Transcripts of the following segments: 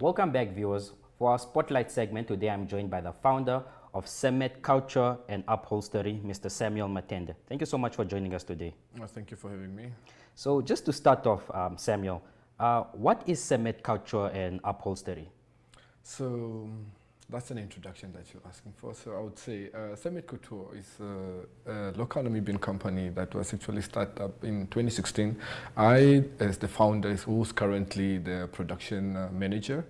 Welcome back, viewers. For our Spotlight segment, today I'm joined by the founder of SamMate Culture and Upholstery, Mr. Samuel Matende. Thank you so much for joining us today. Well, thank you for having me. So just to start off, Samuel, what is SamMate Culture and Upholstery? So that's an introduction that you're asking for. So I would say SamMate Couture is a local Namibian company that was actually started up in 2016. I, as the founder, who's currently the production manager,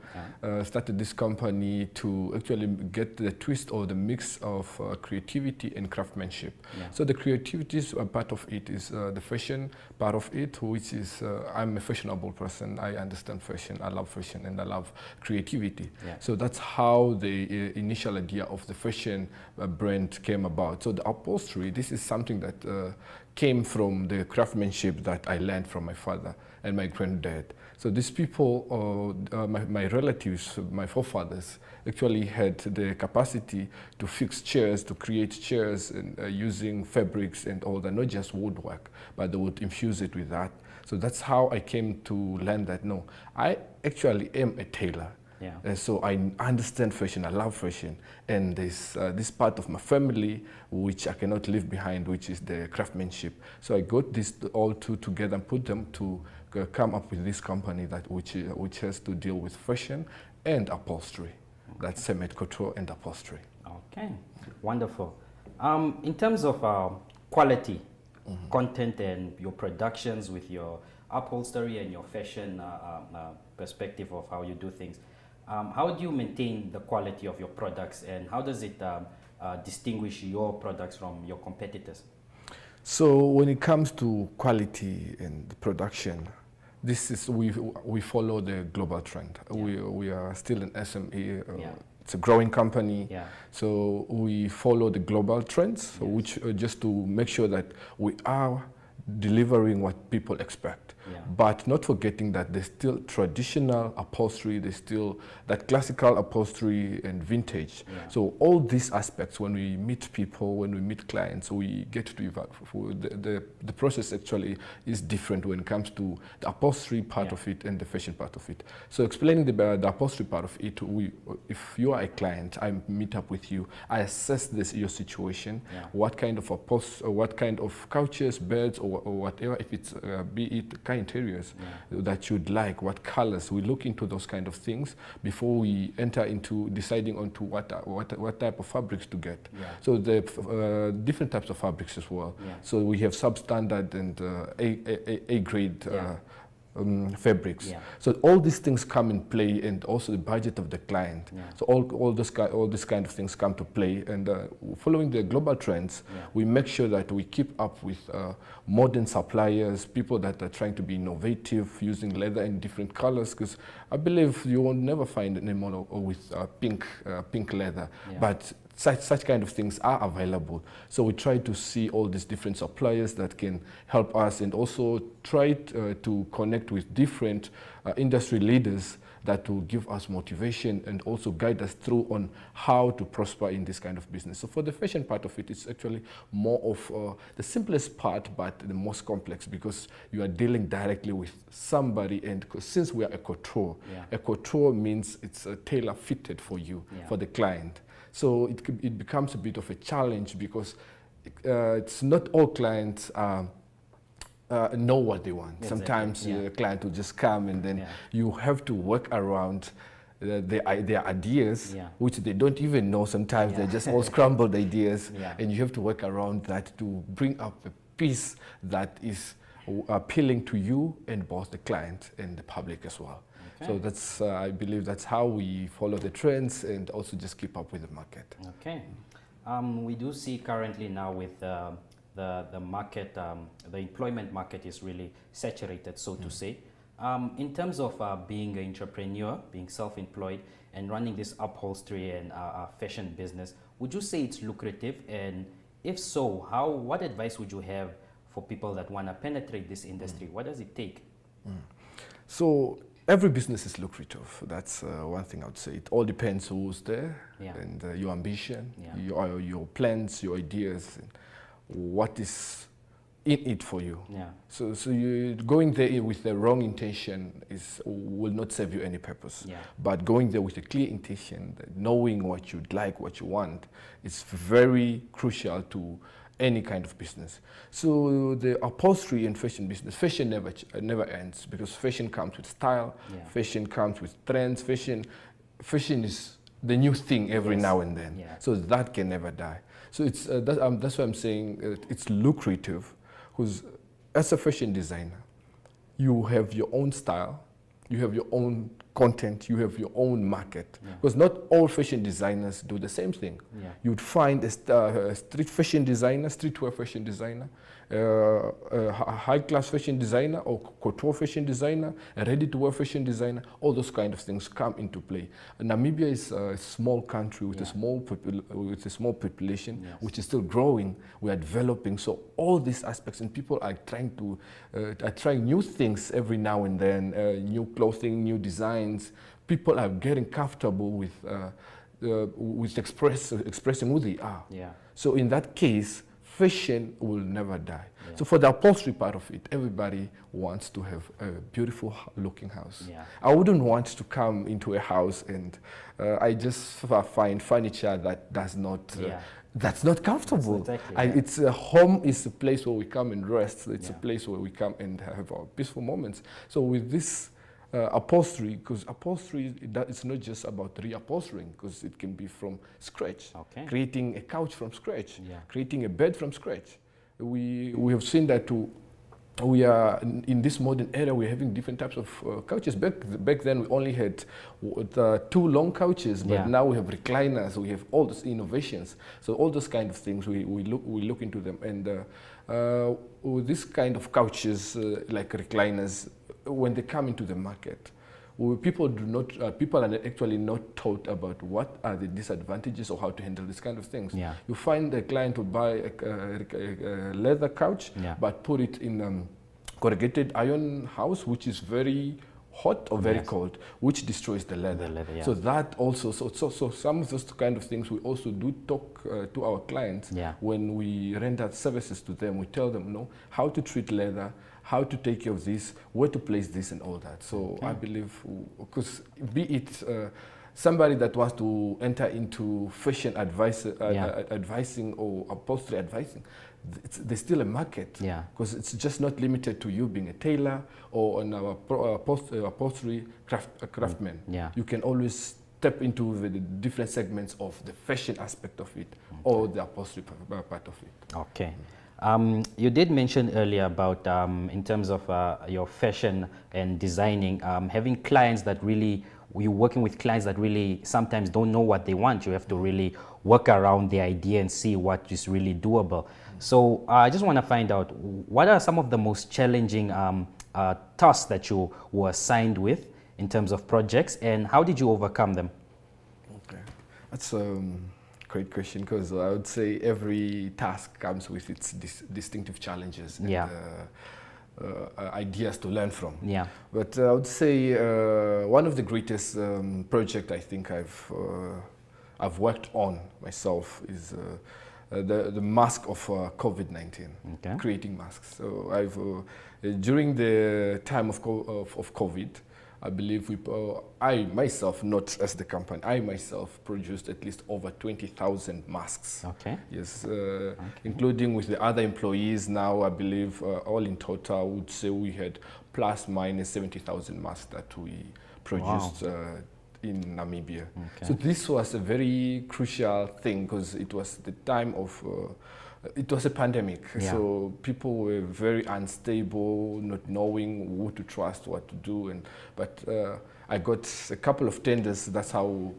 started this company to actually get the twist or the mix of creativity and craftsmanship. Yeah. So the creativity is a part of it is the fashion part of it, which is I'm a fashionable person. I understand fashion. I love fashion and I love creativity. Yeah. So that's how the initial idea of the fashion brand came about. So the upholstery, this is something that came from the craftsmanship that I learned from my father and my granddad. So these people, my relatives, my forefathers, actually had the capacity to fix chairs, to create chairs and, using fabrics and all that, not just woodwork, but they would infuse it with that. So that's how I came to learn that, no, I actually am a tailor. Yeah. So I understand fashion, I love fashion, and there's this part of my family which I cannot leave behind, which is the craftsmanship. So I got these all two together and put them to come up with this company that which has to deal with fashion and upholstery. Okay. That's SamMate Couture and Upholstery. Okay, wonderful. In terms of quality, content and your productions with your upholstery and your fashion perspective of how you do things, how do you maintain the quality of your products, and how does it distinguish your products from your competitors? So when it comes to quality and production, this is we follow the global trend. Yeah. We are still an SME. Yeah. It's a growing company. Yeah. So we follow the global trends, yes. Which just to make sure that we are delivering what people expect. Yeah. But not forgetting that there's still traditional upholstery, there's still that classical upholstery and vintage. Yeah. So all these aspects, when we meet people, when we meet clients, we get to the process actually is different when it comes to the upholstery part of it and the fashion part of it. So explaining the upholstery part of it, if you are a client, I meet up with you, I assess your situation, what kind of what kind of couches, beds, or whatever, if it's be it interiors that you'd like, what colors. We look into those kind of things before we enter into deciding onto what type of fabrics to get. Yeah. So the different types of fabrics as well. Yeah. So we have substandard and A grade fabrics. Yeah. So all these things come in play, and also the budget of the client. Yeah. So all these kind of things come to play, and following the global trends, we make sure that we keep up with modern suppliers, people that are trying to be innovative, using leather in different colors, because I believe you will never find any model with pink leather, but such kind of things are available. So we try to see all these different suppliers that can help us, and also try to connect with different industry leaders that will give us motivation and also guide us through on how to prosper in this kind of business. So for the fashion part of it, it's actually more of the simplest part, but the most complex, because you are dealing directly with somebody, and since we are a couture means it's a tailor fitted for you, for the client. So it becomes a bit of a challenge, because it's not all clients know what they want. Exactly. Sometimes the client will just come, and then you have to work around their ideas, which they don't even know. Sometimes they're just all scrambled ideas, and you have to work around that to bring up a piece that is appealing to you and both the client and the public as well. Okay. So that's, I believe that's how we follow the trends and also just keep up with the market. Okay. We do see currently now with the market, the employment market is really saturated, so to say. In terms of being an entrepreneur, being self-employed, and running this upholstery and fashion business, would you say it's lucrative? And if so, what advice would you have for people that want to penetrate this industry? What does it take? So every business is lucrative. That's one thing I would say. It all depends who's there, and your ambition, your plans, your ideas, and what is in it for you. Yeah. So you going there with the wrong intention will not serve you any purpose. Yeah. But going there with a clear intention, knowing what you'd like, what you want, is very crucial to any kind of business. So the upholstery and fashion business, fashion never ends, because fashion comes with style, Yeah. fashion comes with trends, fashion is the new thing every Yes. now and then. Yeah. So that can never die. So it's that's why I'm saying it's lucrative, because as a fashion designer, you have your own style, you have your own content, you have your own market. Yeah. Because not all fashion designers do the same thing. Yeah. You'd find a street fashion designer, streetwear fashion designer, a high-class fashion designer, or couture fashion designer, a ready-to-wear fashion designer. All those kind of things come into play. Namibia is a small country with, Yeah. a small population, Yes. which is still growing. We are developing. So all these aspects, and people are trying new things every now and then, new clothing, new designs. People are getting comfortable with expressing who they are. Yeah. So in that case, fashion will never die. Yeah. So for the upholstery part of it, everybody wants to have a beautiful looking house. Yeah. I wouldn't want to come into a house and I just find furniture that does not Yeah. that's not comfortable. Exactly, And yeah. it's a home is a place where we come and rest. It's Yeah. a place where we come and have our peaceful moments. So with this upholstery, because upholstery, it's not just about reupholstering, because it can be from scratch. Okay. Creating a couch from scratch, Yeah. creating a bed from scratch. We have seen that too. We are in this modern era. We're having different types of couches. Back then, we only had two long couches, but Yeah. now we have recliners. We have all those innovations. So all those kind of things, we look into them. And with this kind of couches, like recliners, when they come into the market, people are actually not taught about what are the disadvantages or how to handle this kind of things. Yeah. You find the client will buy a leather couch, Yeah. but put it in corrugated iron house, which is very hot or very Yes. cold, which destroys the leather. The leather, yeah. So that also, so some of those kind of things we also do talk to our clients. Yeah. When we render services to them. We tell them, no, how to treat leather, how to take care of this, where to place this, and all that. So Okay. I believe, because be it somebody that wants to enter into fashion advising or upholstery advising, there's still a market. Yeah. Because it's just not limited to you being a tailor or an upholstery craftsman. Yeah. You can always step into the different segments of the fashion aspect of it, or the upholstery part of it. Okay. You did mention earlier about, in terms of your fashion and designing, having clients that really, you're working with clients that really sometimes don't know what they want. You have to really work around the idea and see what is really doable. So I just want to find out, what are some of the most challenging tasks that you were assigned with in terms of projects, and how did you overcome them? Okay, that's great question, because I would say every task comes with its distinctive challenges and Yeah. Ideas to learn from. Yeah. But I would say one of the greatest project I think I've worked on myself is the mask of COVID-19, Okay. creating masks. So I've during the time of COVID, I believe I myself, not as the company, I myself produced at least over 20,000 masks. Okay. Yes, including with the other employees now, I believe all in total, I would say we had plus minus 70,000 masks that we produced in Namibia. Okay. So this was a very crucial thing, because it was the time of it was a pandemic, Yeah. so people were very unstable, not knowing who to trust, what to do, but I got a couple of tenders. That's how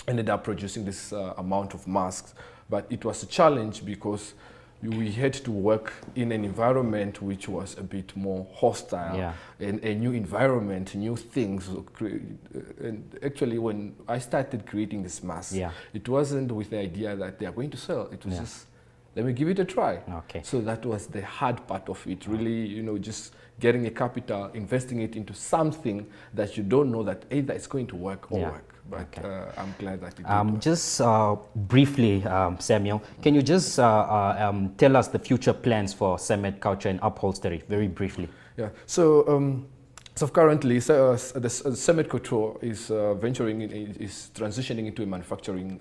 I ended up producing this amount of masks. But it was a challenge, because we had to work in an environment which was a bit more hostile, Yeah. and a new environment, new things. And actually, when I started creating this mask, Yeah. it wasn't with the idea that they are going to sell. It was Yeah. just, let me give it a try. Okay. So that was the hard part of it, really, just getting a capital, investing it into something that you don't know that either it's going to work or Yeah. work. but I'm glad that it did. Just briefly, Samuel, can you just tell us the future plans for SamMate Culture and Upholstery, very briefly? Yeah, so currently, the SamMate Couture is is transitioning into a manufacturing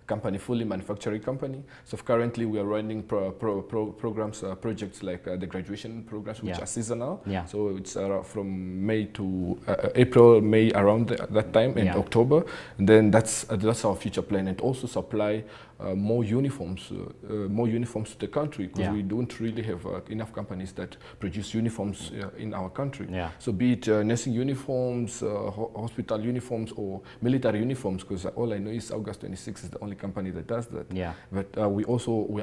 company, fully manufacturing company. So currently, we are running programs, projects like the graduation programs, which are seasonal. Yeah. So it's from May to April, May around that time, and October. And then that's our future plan, and also supply more uniforms to the country, because we don't really have enough companies that produce uniforms in our country. Yeah. So be it nursing uniforms, hospital uniforms, or military uniforms, because all I know is August 26 is the only company that does that. Yeah. But we are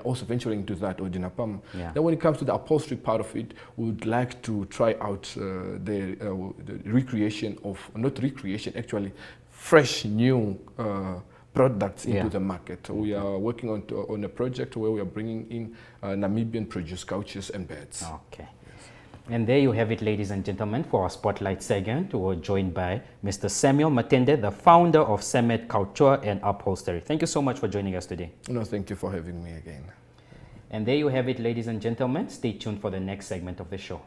also venturing into that, or Dinapam. Yeah. Then when it comes to the upholstery part of it, we would like to try out the recreation of, not recreation, actually, fresh new products into the market. We are working on a project where we are bringing in Namibian produced couches and beds. Okay. And there you have it, ladies and gentlemen, for our Spotlight segment. We're joined by Mr. Samuel Matende, the founder of SamMate Culture and Upholstery. Thank you so much for joining us today. No, thank you for having me again. And there you have it, ladies and gentlemen. Stay tuned for the next segment of the show.